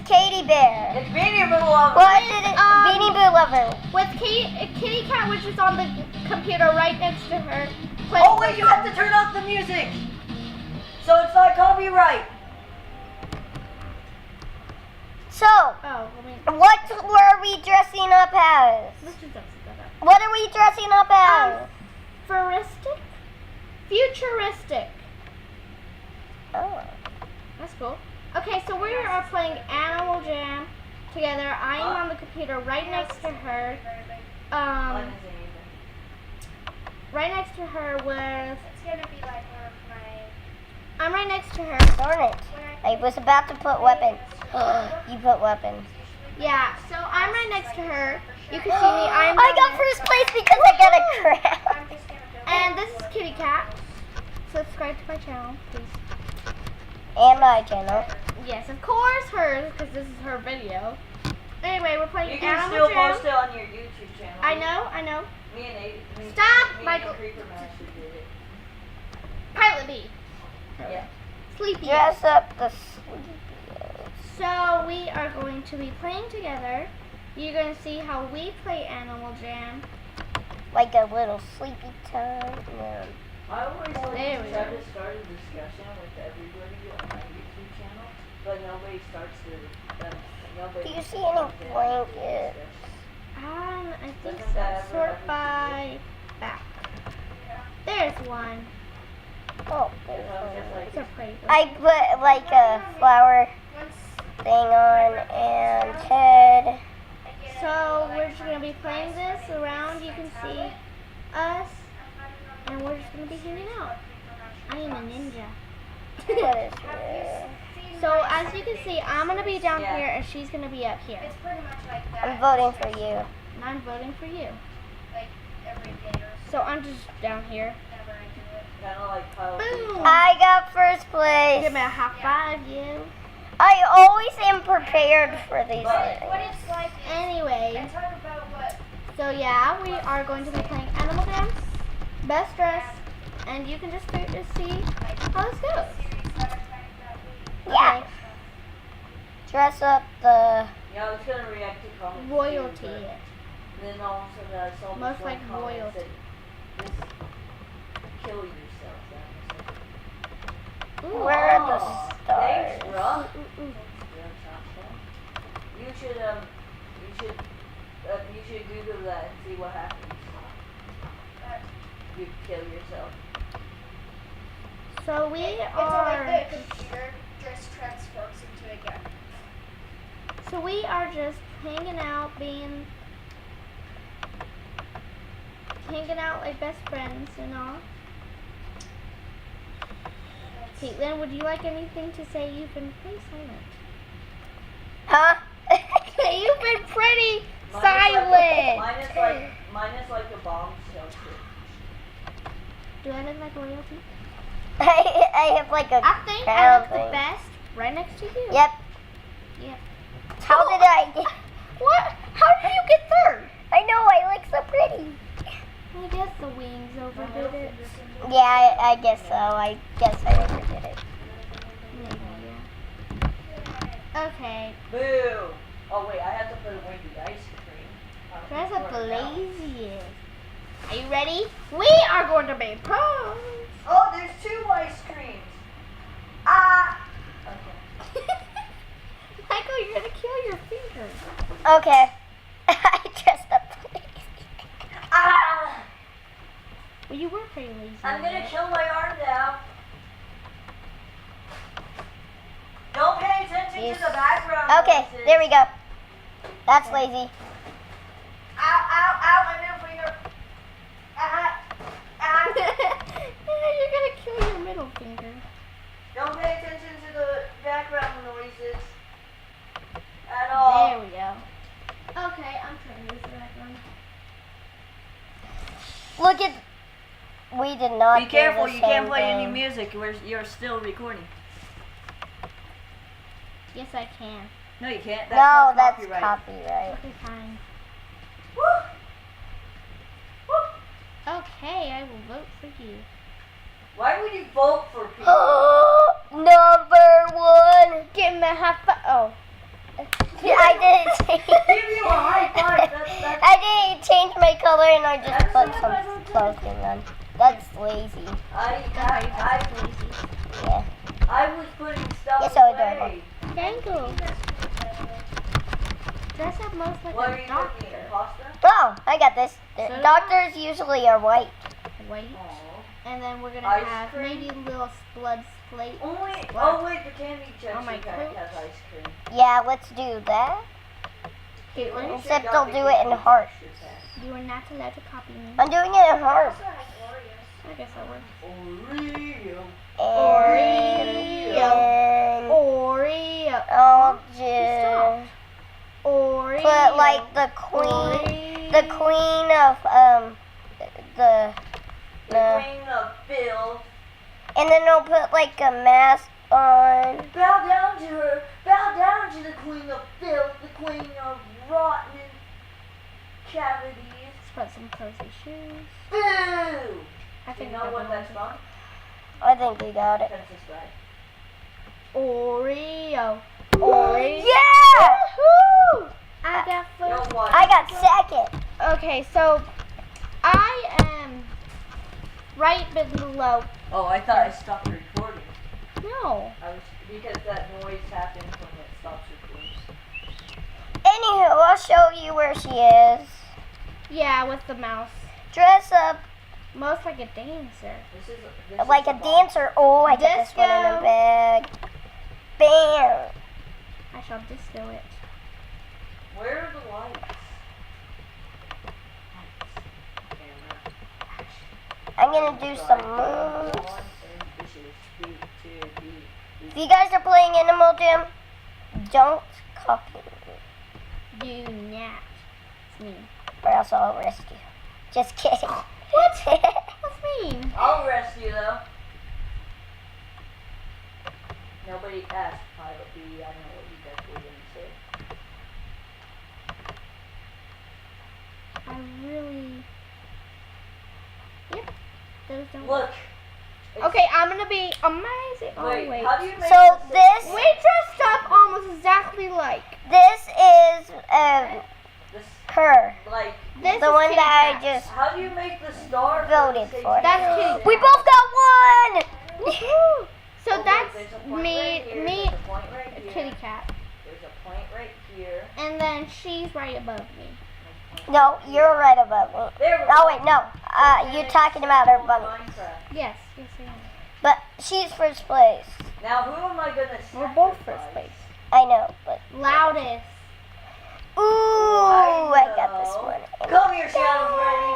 Katie Bear. It's BeanieBoo Lover. What did it? BeanieBoo Lover. With Kitty Cat, which is on the computer right next to her. Oh wait, you have to turn off the music, so it's not copyright. So, Oh, what were we dressing up as? let's just set that up. What are we dressing up as? Futuristic. Oh. That's cool. Okay, so we are playing Animal Jam together. I am on the computer right next to her. Right next to her with. It's gonna be like one of my. I'm right next to her. Darn it. I was about to put weapons. You put weapons. Yeah, so I'm right next to her. You can see me. I got first place because I got a crown. I'm just gonna go. And this is Kitty Cat. Subscribe to my channel, please. And my channel. Yes, of course hers, because this is her video. Anyway, we're playing You can Animal still Jam. post it on your YouTube channel. I know. Me and Aiden. Stop, me Michael. And Creeper Master did it. Pilot B. Yeah. Sleepy. Dress up the sleepiest. So we are going to be playing together. You're going to see how we play Animal Jam. Like a little sleepy time. Yeah. I always There like we to try go. to start a discussion with everybody on my YouTube channel, but nobody starts to. Nobody. Do you see any blankets? I think Doesn't that so. ever Sort happen by back. There's one. Oh, Because I was just like, It's a pretty one. I put like a flower thing on and head. So we're just going to be playing this around. You can see us. And we're just going to be hanging out. I am a ninja. What is this? So as you can see, I'm going to be down here and she's going to be up here. It's pretty much like that. I'm voting for you. And I'm voting for you. Like every day or So I'm just down here. whenever I do it. kind of like Kyle. Boom! I got first place. Give me a high five, you. I always am prepared for these What things. it's like is, Anyway, and talk about what so yeah, we are going to be playing Animal Jam, Best Dress, and you can just see how this goes. series that are kind of that we Yeah. Dress up the. Yeah, I was gonna react to comments. too, Royalty. but then all of a sudden I saw this Most one like comment royalty. that just kill yourself. Ooh. Where are the Oh, stars? thanks, bro. Ooh, ooh. You should Google that and see what happens. You kill yourself. So we it's like are. the computer just transforms into a gun. So we are just hanging out like best friends and all. Caitlin, would you like anything to say? You've been pretty silent. Huh? You've been pretty Mine silent. is like a bomb shelter. Do I look like royalty? I have like a I think I crown look the thing. best right next to you. Yep. Yep. How did I get? What? How did you get third? I know I look so pretty. I guess the wings overdid it. Yeah, I guess so. I guess I overdid it. Maybe, yeah. Okay. Boo! Oh wait, I have to put away the ice cream. Dress up laziest. Are you ready? We are going to be pros. Oh, there's 2 ice creams. Ah! Okay. Michael, you're gonna kill your fingers. Okay. I dressed up. Ah! Well, you were pretty lazy. I'm gonna kill my arm now. Don't pay attention Yes. to the background. Okay, noises. there we go. That's lazy. Ow, ow, ow, my middle finger. Ah, ah. You're gonna kill your middle finger. Don't pay attention to the background noises at all. There we go. Okay, I'm trying to use the background. Look at. We did not. Be do careful, the you can't same play any thing. music. You're still recording. Yes, I can. No, you can't. No, called that's copyright. copyright. Okay, fine. Woo! Woo! Okay, I will vote for you. Why would you vote for people? Number one. Give me a high five. Oh. clothes getting on. That's lazy. Yeah. I was putting stuff You're so adorable. away. Thank you. Dress up most like What are a you doctor. cooking? Pasta? Oh, I got this. So do Doctors usually are white. White. Aw. And then we're gonna Ice have cream? maybe little blood slate. Only, Wow. oh wait, the candy Oh my Chester pack coat. has ice cream. Yeah, let's do that. Caitlin, Except they'll do it in hearts. you are not allowed to copy me. I'm doing it in hearts. Also has Oreos. I guess that works. Oreo. And Oreo. I'll Stop. just Oreo. put like the queen of the Queen of Phil. and then I'll put like a mask on. Bow down to her. Bow down to the Queen of Phil, the Queen of Rotten Cavities. Let's put some cozy shoes. Boo! I You think know what that's from? I think we got it. Princess Bride. Oreo. Yeah! Woo! I got Yo, first. what? I got second. Okay, so I am right below. Oh, I thought I stopped recording. No. Because that noise happened when it stops recording. Anywho, I'll show you where she is. Yeah, with the mouse. Dress up Most like a dancer. This like is a the dancer. Oh, I got this one in Disco. a bag. Bam! I shall disco it. Where are the lights? Camera. I'm gonna do some moves. If you guys are playing Animal Jam, don't copy me, Do not. It's me. or else I'll arrest you. Just kidding. What? What's mean? I'll arrest you though. Nobody asked Pilot B. I know what you guys were gonna say. I really. Yep. Those don't. Look. Okay, I'm gonna be amazing. Oh Wait, wait. how do you make So this? We dressed up almost exactly like. This is This, her, like, This the is one Kitty that I Cat. just how do you make the star? voted say for. That's Kitty We both got one. Woohoo! So Oh, wait, that's there's a point me, right here, me, there's a point right here, Kitty Cat, There's a point right here. and then she's right above me. No, you're right above me. There we Oh go. wait, no. You're talking about her bunny. Minecraft. Yes, yes I am. But she's first place. Now who am I gonna sacrifice? We're both first place. I know, but Loudest. ooh, I got this know. one. Come here, Shadow Freddy.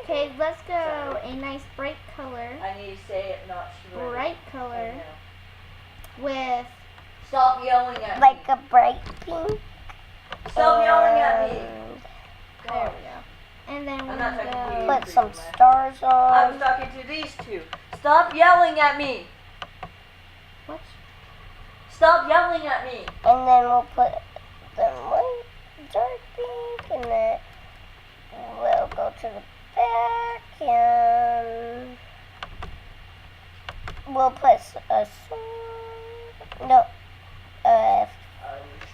Okay, let's go. A nice bright color, I need to say it, not Shreddy. bright color with. Stop yelling at me. Like a bright pink. Stop yelling at me. and There we go. And then I'm we're not talking to gonna you. go. Put some stars I was on. talking to these two. Stop yelling at me. What? Stop yelling at me. And then we'll put the one dark pink, and then we'll go to the back, and we'll put a sword. No,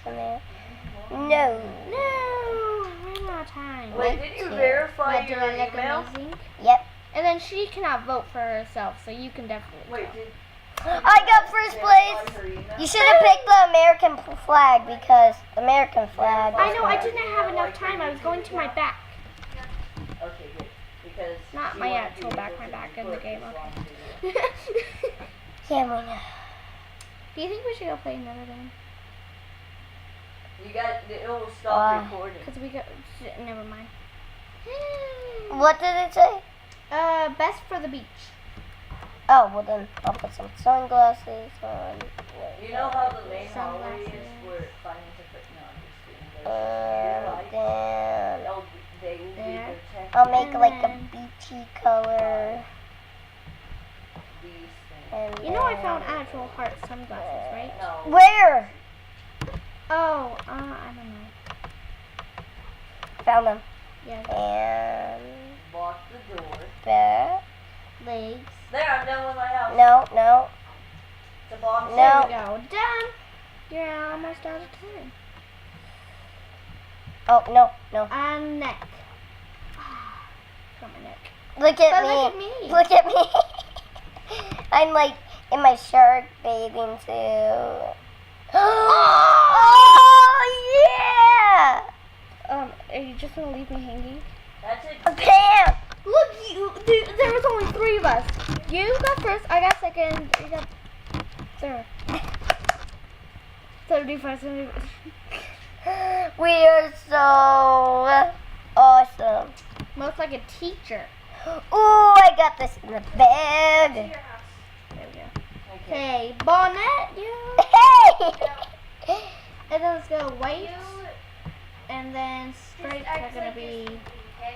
in there. No. No, we're out of time. Wait, did you Yeah. verify But do your I look email? amazing? Yep. And then she cannot vote for herself, so you can definitely. Wait, vote. did I got first verify place. her email? You should have picked the American flag because American flag. I know, I didn't have enough time. I was going to my back. Okay, good. Because Not she my wanted actual to back, able my to back in the record game, this okay. long video. Yeah, we know. Do you think we should go play another game? You got it will Why? stop recording. Because we got. Never mind. What did it say? Best for the beach. Oh, well then I'll put some sunglasses on. You know how the main hallway is Sunglasses. where finding different no, I'm just kidding. There's lights. Then They will be There. protected. I'll make And like a then- beachy color. These things. And You know I then- found actual heart sunglasses, right? No. Where? Oh, I don't know. Found them. Yeah, And Lock the door. back. legs. There, I'm done with my house. No. It's a bomb. No. There we go. Done. You're almost out of time. Oh, no. And neck. Got my neck. Look at But me. look at me. Look at me. I'm like in my shark bathing suit. Oh yeah! Are you just gonna leave me hanging? That's it. Bam! Look, there was only 3 of us. You got first, I got second, you got third. 75, 75. We are so awesome. Most like a teacher. Ooh, I got this in the bag. To your house. There we go. Okay. Okay, bonnet, yeah. Hey! And then let's go white. You And then just stripes act are gonna like be. you're sleeping, okay?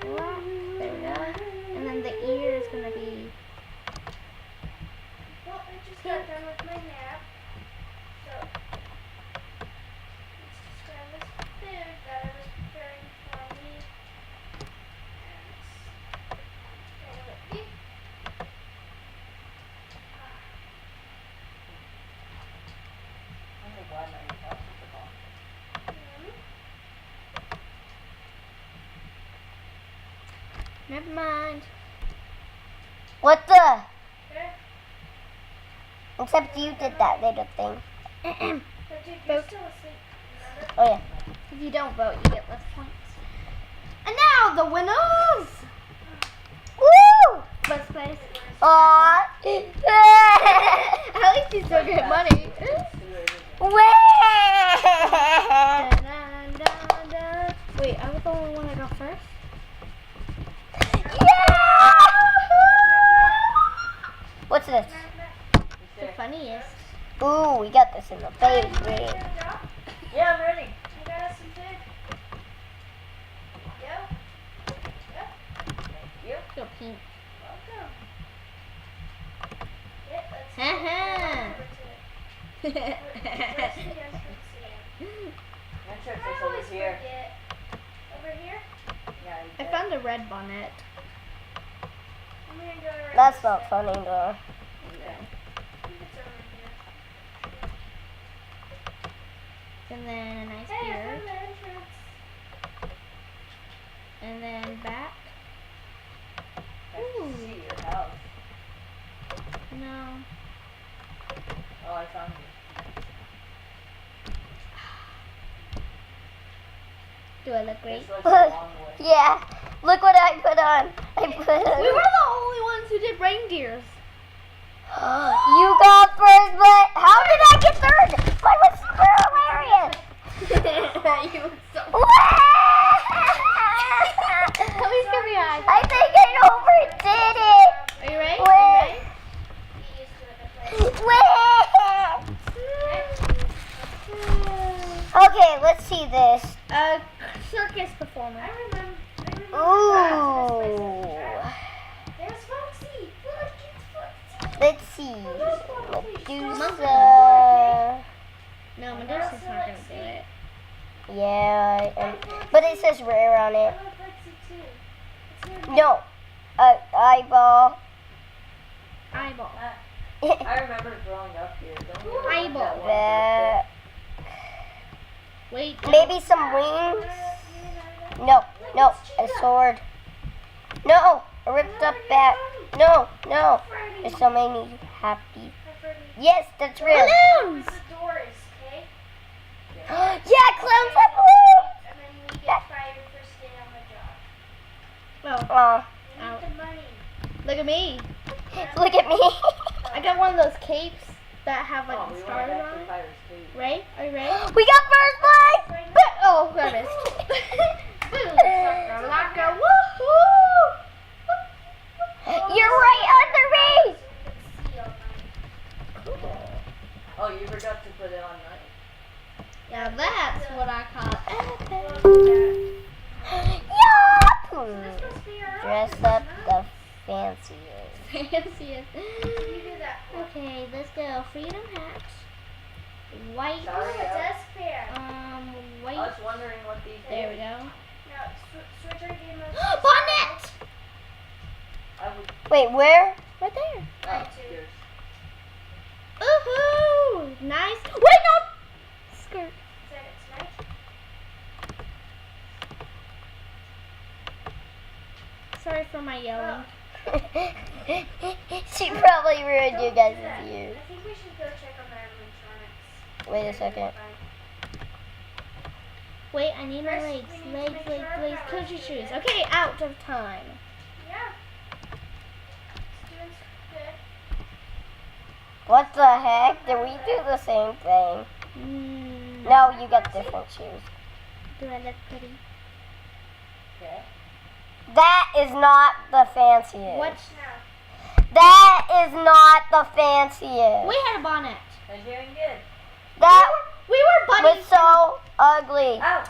Black. There we go. And then the ear is gonna be. Well, I just got done with my nap. So, let's just grab this food that I was preparing for me. And go with me. I'm really glad my house is the bomb. Never mind. What the? Okay. Except you did that little thing. But dude, you're still asleep, remember? Oh yeah. If you don't vote, you get less points. And now the winners. Woo! First place. Aww. At least you still get money. Dun-dun-dun-dun. Wait, I was the only one that got first. Yeah! What's this? The funniest. Ooh, we got this in the Ready baby. to go? Yeah, I'm ready. I got us some food. Yo. Yep. Go pink. Welcome. Yeah, let's go Uh-huh. over to it. Where's the entrance here? Entrance I is over always here. forget. Over here? Yeah, I found a red bonnet. I'm gonna go right That's this not way. funny though. I think it's over here. And then a nice Hey, I beard. found the entrance. And then back. I can see your house. No. Oh, I found you. Do I look great? This looks a long way. Yeah. Look what I put on. I put We on. were the only ones who did reindeers. You got first, but how did I get third? Mine was super hilarious. You were so. Please give me a high I think I overdid it. Are you ready? Wait. Get used to it, the place. Wait. Okay, let's see this. A circus performer. I remember. Ooh. There's Foxy. Look, it's Foxy. Let's see. Medusa. No, Medusa's not gonna do it. Yeah, but it says rare on I it. love Foxy too. It's her No. Eyeball. Eyeball. I remember growing up here. Don't you remember Eyeball. that one That. Wait. Maybe some wings? No, no, a sword. No, a ripped up bat. No, no. There's so many happy. Yes, that's real. Balloons. The doors, okay? Yeah, clowns have balloons. And then we get fired for staying on the job. Oh, Aw, We need the money. look at me. look at me. I got one of those capes that have like Oh, we stars went back on to it. Pirate's Cave. Right? Are you ready? We got first place. Oh, I missed. Boom. Shakalaka. Woohoo! You're right under me. See all night. Oh, you forgot to put it on night. Now that's what I call epic. Yup. Must be your Dress office, up huh? the fanciest. Fanciest. You do that. Okay, let's go. Freedom hat. White. Sorry. Oh, a desk pair. I White. was wondering what these There we were. go. Now, switch our game of... Bonnet! I would. Wait, where? Right there. Oh, Mine too. yours. Woohoo! Nice. Wait, no! Skirt. Is that it tonight? Sorry for my yelling. She probably ruined you guys' ears. I think we should go check on the animatronics. Wait a second. Wait, I need my First, legs. we need to Legs, make legs, sure our legs. power's Country good. shoes. Okay, out of time. Yeah. Students, good. What the heck? Did we do the same thing? No, you got different shoes. Do I look pretty? Okay. That is not the fanciest. What? No. That is not the fanciest. We had a bonnet. They're doing good. That We were was buddies. so ugly. Ow!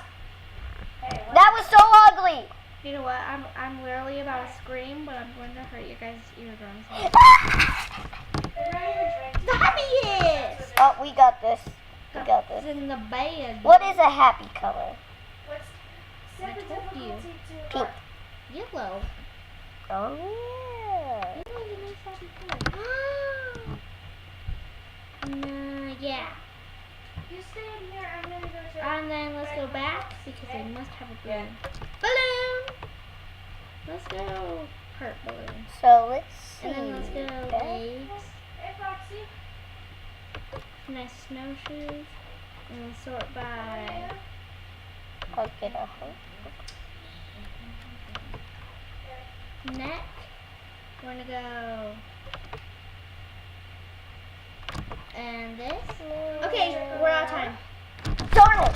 Hey, what? That was so ugly. You know what? I'm literally about to scream, but I'm going to hurt you guys' eardrums. They're not even trying to. The happiest! Oh, we got this. We got It's this. in the bed. What is a happy color? What's set the I told you. difficulty to Pink. Yellow. Oh yeah. Yellow is a nice happy color. Yeah. You stay in here. I'm gonna go check. And then let's go back because they must have a Yeah. balloon. Balloon! Let's go. Heart balloon. So let's see. And then let's go that. legs. Hey, Foxy. Nice snowshoes. And then sort by I'll get a heart. neck. We're gonna go. And this. Okay, we're out of time. Darn it!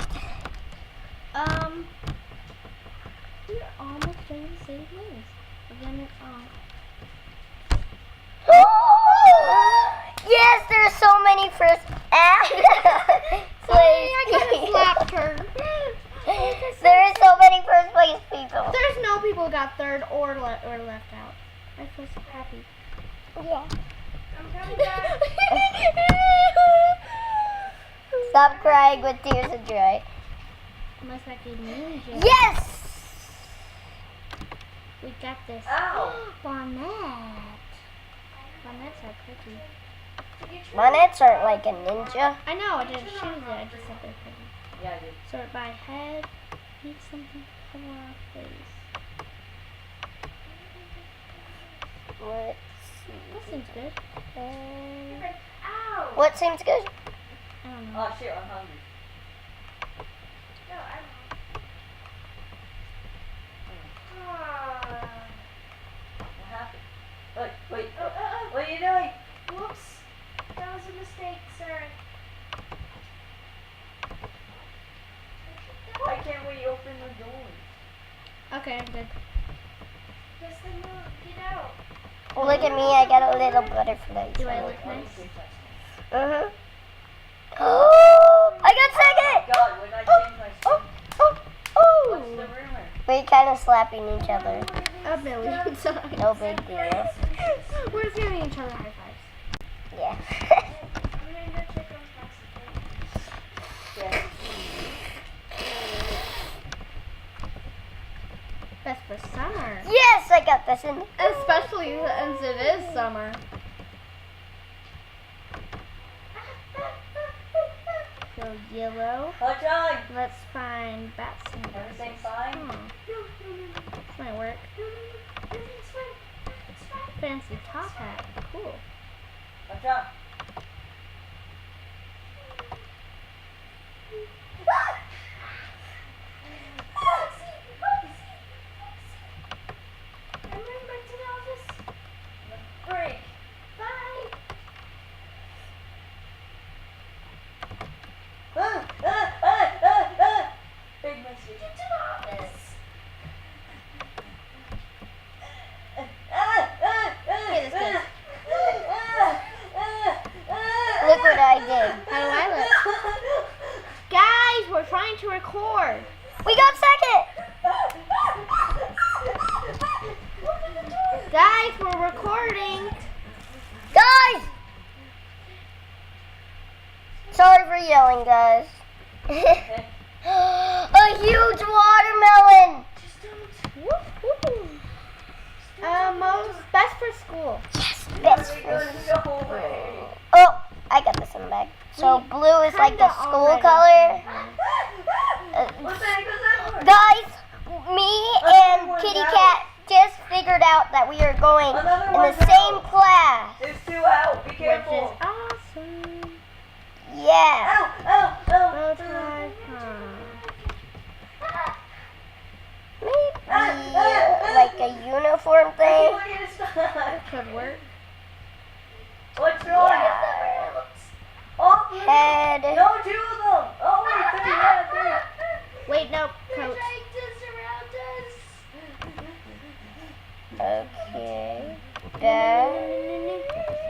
We're almost done the same things. We're gonna Yes, there's so many first. Sorry, I kind of slapped her. There is so many first place people. There's no people who got third or left out. I feel so happy. Yeah. I'm coming back. Stop crying with tears of joy. Must like a ninja. Yes! We got this. Ow! Bonnet. Bonnets are pretty. Bonnets aren't like a ninja. I know, I didn't choose it. I just said they're pretty. Yeah, I did. Sort by head. Need something to cover our face. Let's That seems good. see. Ow! What seems good? I don't know. Oh shit, I'm hungry. No, I'm. What happened? Wait. Oh, What are you doing? whoops. That was a mistake, sir. Why can't we open the door? Okay, I'm good. Press the move. Get out. Look at me, I got a little butterfly. Do I look nice? Uh-huh. Oh, I got Oh second! god, when I change my Oh, skin. oh, What's oh. the rumor? We're kind of slapping each other. A million times. No big deal. We're just giving each other high fives. Yeah. I'm gonna go check on Foxy. Yeah. Best for summer. Yes, I got this in. Especially since it is summer. So yellow. What's wrong? Let's find bats and Everything fine? This might work. Fancy top hat. Cool. What's wrong? I'm going back to the office. Break. Bye. Big mistake. Get to the office. Look what I did. How do I look? Guys, we're trying to record. We got second. Guys, we're recording. Guys! Sorry for yelling, guys. A huge watermelon! Woo-hoo. Best for school. Yes, best We're friend. gonna go away. Oh, I got this in the bag. So blue is like the Kinda school already. color. What the heck was that for? Guys, me and Kitty Cat just figured you're going Another in the one's same out. class. There's 2 out. Be Which is careful. awesome. Yeah. Ow, ow, ow. Bow tie, Maybe like a uniform I thing. keep looking at stuff. could work. What's wrong? Yeah. Oh, 3. Head. No, 2 of them. Oh, wait, 3. Yeah, 3. Wait, no, They're coat. trying to surround us. Okay. That.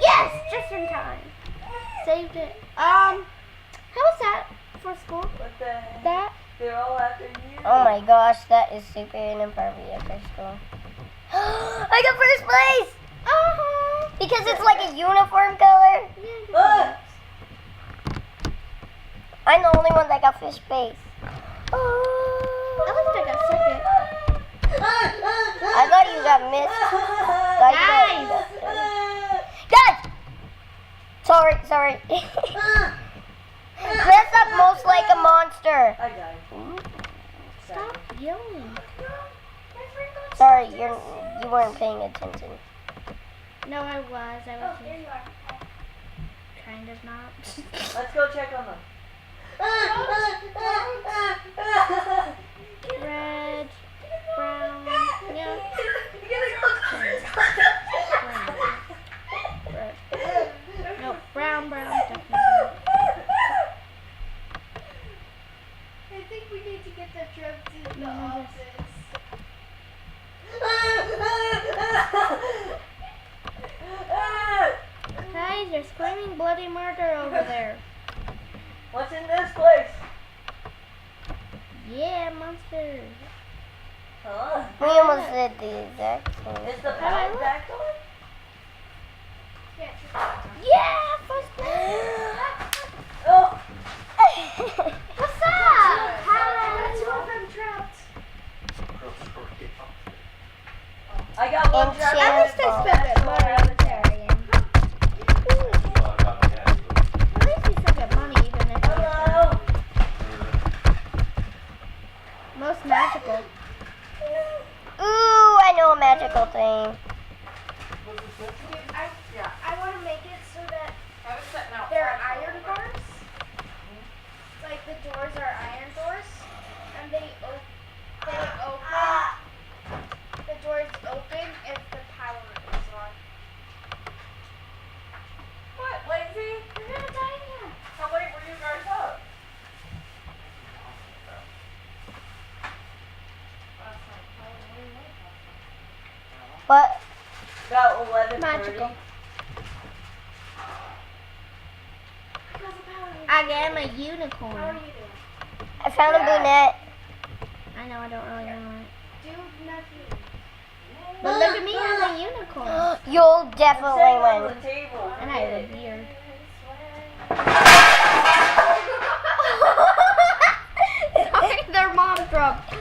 Yes, just in time. Saved it. How was that for school? What the heck? That? They're all after you. Oh my gosh, that is super inappropriate for school. I got first place! Because it's like a uniform color. Ah! I'm the only one that got first place. At least I got second. I thought you got missed. Guys! Sorry. Dress up most like a monster. I died. Stop yelling. Sorry, you weren't paying attention. No, I was. I was There you are. kind of not. Let's go check on them. Red, brown, yeah. Red. No, brown, definitely. I think we need to get the drugs in the No, office. Guys, you're screaming bloody murder over there. What's in this place? Yeah, monster. Huh? We almost did the exact same. Is the power back on? Yeah, first place. Oh! What's up? Hi. Two of them trapped. I got one Enchant trap. At least I spent it monetary. At least you still get money even if you Hello? most magical. Ooh, I know a magical thing. Dude, I want to make it so that they're iron doors. Like the doors are iron doors, and they open. The doors open if the power is on. What, lazy? We're gonna die here. How late were you guys up? What? About 11:30. Magical. Because the power is I am a How are unicorn. you doing? I found a brunette. I know I don't really know it. Do nothing. But look at me, I'm a unicorn. You'll I'm definitely sitting on win. the table. And I have a beard. Sorry, their mom dropped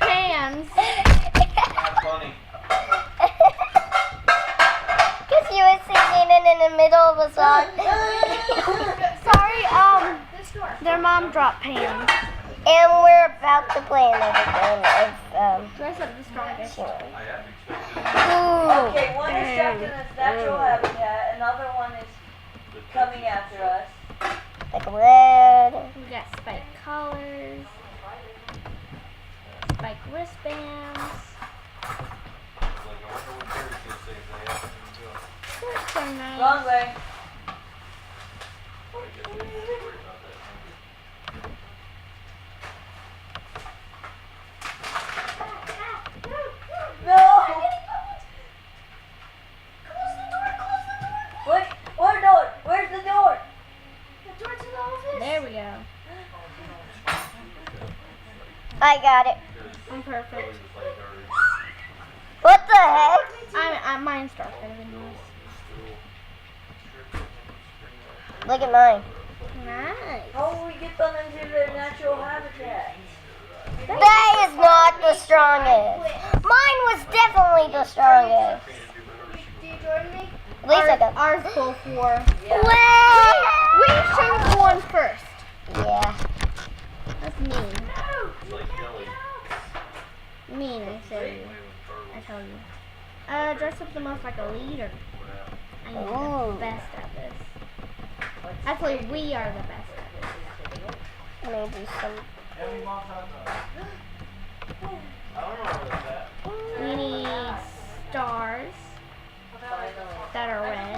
pans. Not funny. Because you were singing it in the middle of a song. Sorry, This door. their mom dropped pans. And we're about to play another game of, Dress up the strongest. I have expected Ooh. Okay, one is stuck in its natural habitat, another one is coming after us. Like red. We got spike collars, spike wristbands. like, I wonder what Terry's gonna say if they happen to do it. They're so nice. Wrong way. I guess we need to worry about that. Maybe. No! What door? Where's the door? The door to the office. There we go. I got it. I'm perfect. What the heck? I'm mine's darker than yours. Look at mine. Nice. How will we get them into their natural habitat? That is not the strongest. Mine was definitely the strongest. Do you join me? At least I got. Ours both wore. Yeah. Well, We chose one first. yeah. That's mean. It's like Kelly. Mean, I say. I tell you. Dress up the most like a leader. I am Ooh. the best at this. Actually, we are the best at this. Maybe some. We need stars that are red.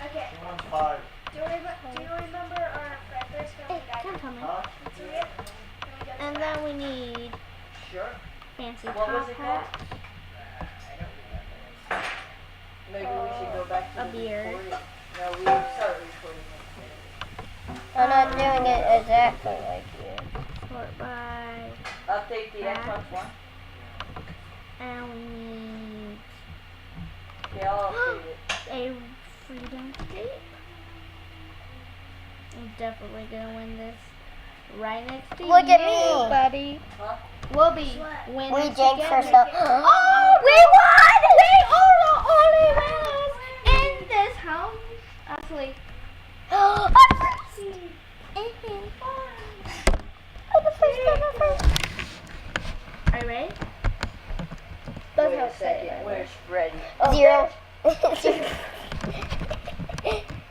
Okay. Five. Do you remember our breakfast when we got Come coming. into it? And then we need Sure. fancy What was top it hat. Maybe we should go back to A the beard. recording. No, we started recording it. I'm not doing it exactly like you. Sort by. Update the Back. Xbox One. And we need Okay, I'll update it. a freedom cape. I'm definitely gonna win this. Right next to Look you, at me. buddy. Huh? We'll be winners We jinxed together. ourselves. Oh, we won! We are the only winners in this house. Actually, I'm first. I'm the first. are you ready? Wait a second. Where's Freddy? Zero.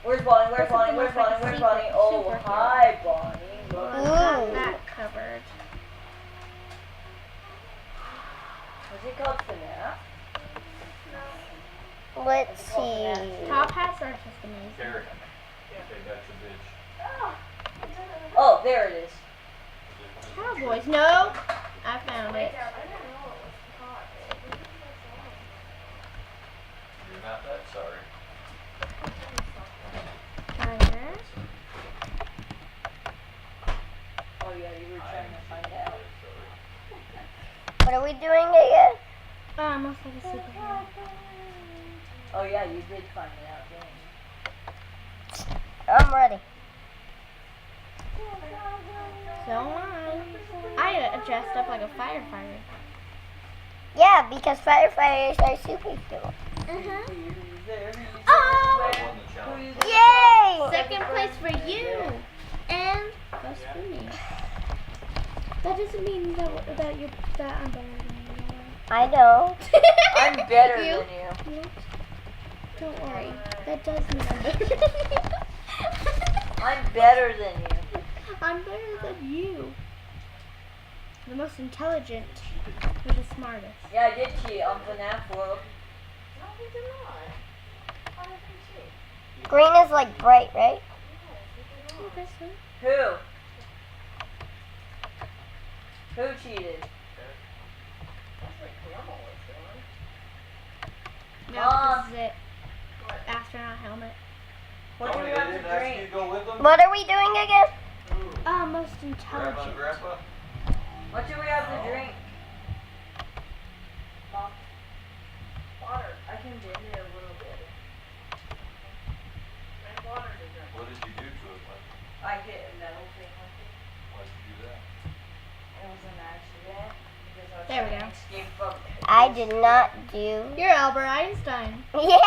Where's Bonnie? Where's Bonnie? Where's Bonnie? Where's Bonnie? Oh, Superhero. hi, Bonnie. Look. Got Ooh. that covered. Was it called FNAF? Let's see. Top hats are just amazing. Carrot. Okay, that's a bitch. Oh, there it is. Cowboys. No, I found it. You're not that sorry. Tiger. Oh, yeah, you were trying to find out. What are we doing again? Almost like a superhero. Oh, yeah, you did find it out, didn't you? I'm ready. So am I dressed up like a firefighter. Yeah, because firefighters are superheroes. Who's there? Oh! I won the challenge. Yay! Second place for you, and first for me. That doesn't mean that I'm better than you. I know. I'm better You? than you. Don't worry. That does mean I'm better than you. I'm better than you. I'm better than you. The most intelligent, or the smartest. Yeah, I did cheat on FNAF World. Green is like bright, right? Okay, so Who? Who cheated? now this is it. Astronaut helmet. What do Tony, we they have didn't to ask you drink? to go with them? What are we doing again? Most Grandma intelligent. and Grandpa? What do we have to drink? Mom? Water. I can bend it a little bit. What did you do to it, Mike? I hit a metal thing with it. Why'd you do that? It was an accident. Because I was There we trying go. to escape from I did not do. You're Albert Einstein. Yeah.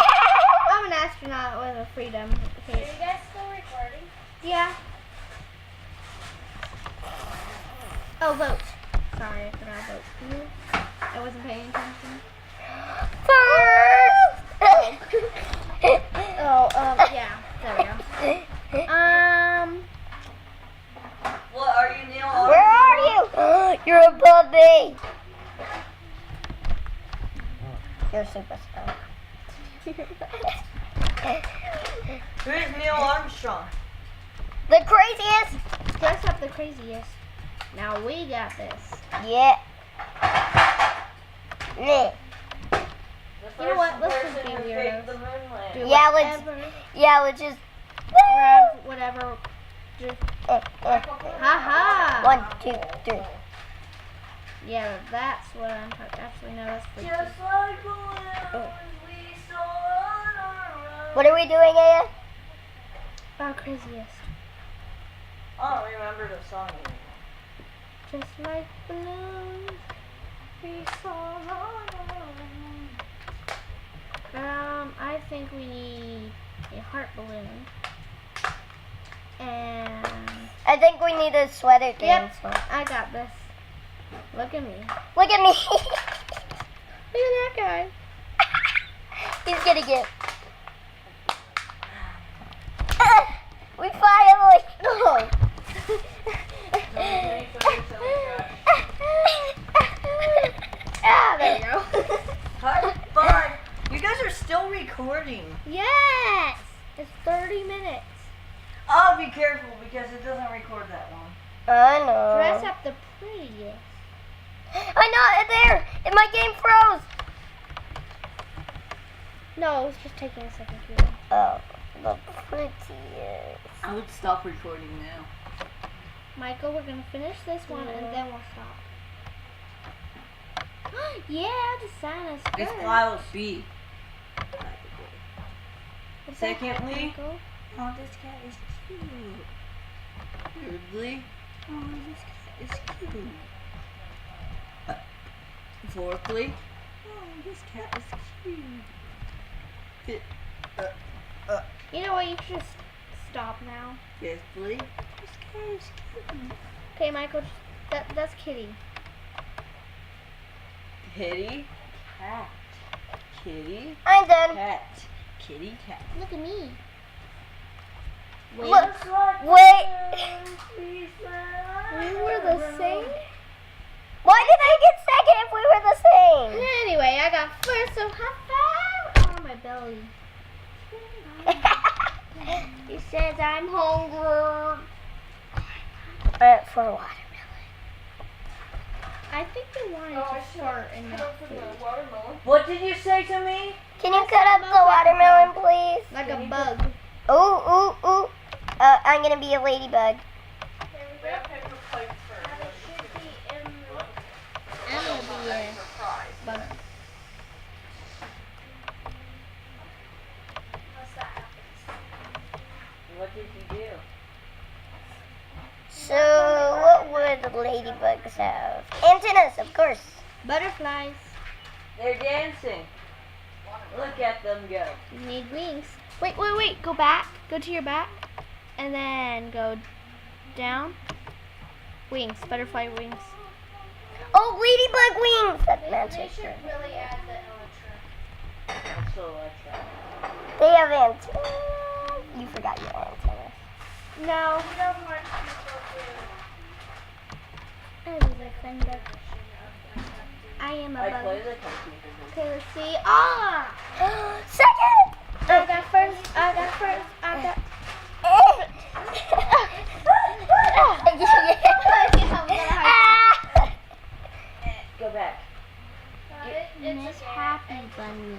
I'm an astronaut with a freedom Are cape. you guys still recording? Yeah. Oh, vote. Sorry, I forgot to vote. I wasn't paying attention. First. Yeah. There we go. What are you, Neil? Where are you? You're above me. You're a superstar. Who's Neil Armstrong? The craziest. Dress up the craziest. Now we got this. Yeah. Yeah. The You know what? first Let's just person be who weirdos. faked the moon landing. Do Yeah, let's- whatever. Yeah, let's just. Grab whatever. Just haha. 1, 2, 3. Yeah, that's what I'm talking. Actually, no, that's freaky. Just like balloons, we soar on our own. What are we doing again? Our craziest. I don't remember the song anymore. Just like balloons, we soar on our own. I think we need a heart balloon. And I think we need a sweater dance. yep, I got this. Look at me. Look at me. Look at that guy. He's getting it. We finally. No. Ah, there you go. High five. You guys are still recording. Yes! It's 30 minutes. Oh, be careful because it doesn't record that long. I know. Dress up the prettiest. I'm not there. And my game froze. No, it's just taking a second to read. Oh, the prettiest. I would stop recording now. Michael, we're gonna finish this one and then we'll stop. Yeah, the Santa's It's skirt. file C. What's that, Secondly, Michael? oh, this cat is cute. Thirdly, oh, this cat is cute. Fourthly, oh, this cat is cute. You know what? You should just stop now. Fifthly, this cat is cute. Okay, Michael, that's Kitty. Kitty, cat. Kitty, I'm done. cat. Kitty, cat. Look at me. Look. Wait. We were the same. Why did I get second if we were the same? Anyway, I got first, so high five on my belly. He says I'm hungry. For watermelon. I think they wanted to fart and not food. What did you say to me? Can you cut up the watermelon, please? Like a bug. Ooh, ooh, ooh. I'm gonna be a ladybug. We have paper plates for I'm gonna be a bug. What did you do? So, what would the ladybugs have? Antennas, of course. Butterflies. They're dancing. Look at them go. You need wings. Wait, wait, wait. Go back. Go to your back. And then go down. Wings. Butterfly wings. Oh, ladybug wings. That's They magic. should really add the elytra. So let's try. They have antennas. You forgot your antennas. No. You don't want people to I was a fender. I am a I bug. play the computer. Okay, let's see. Ah! Second. I got first. I got first. I got. Go back. Miss Happy Bunny.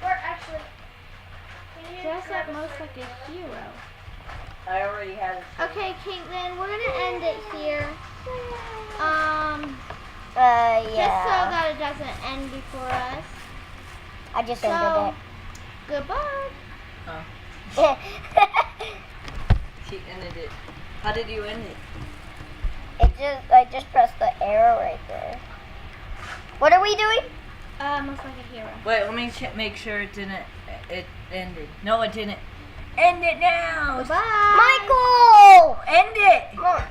Or actually, Dress up most like a hero. I already had it. Okay, Caitlin, we're gonna end it here. Just so Yeah. that it doesn't end before us. I just So, ended goodbye. Oh. it. She ended it. How did you end it? I just pressed the arrow right there. What are we doing? Most like a hero. Wait, let me make sure it didn't. It ended. No, it didn't. End it now. Goodbye. Michael! End it. Come on.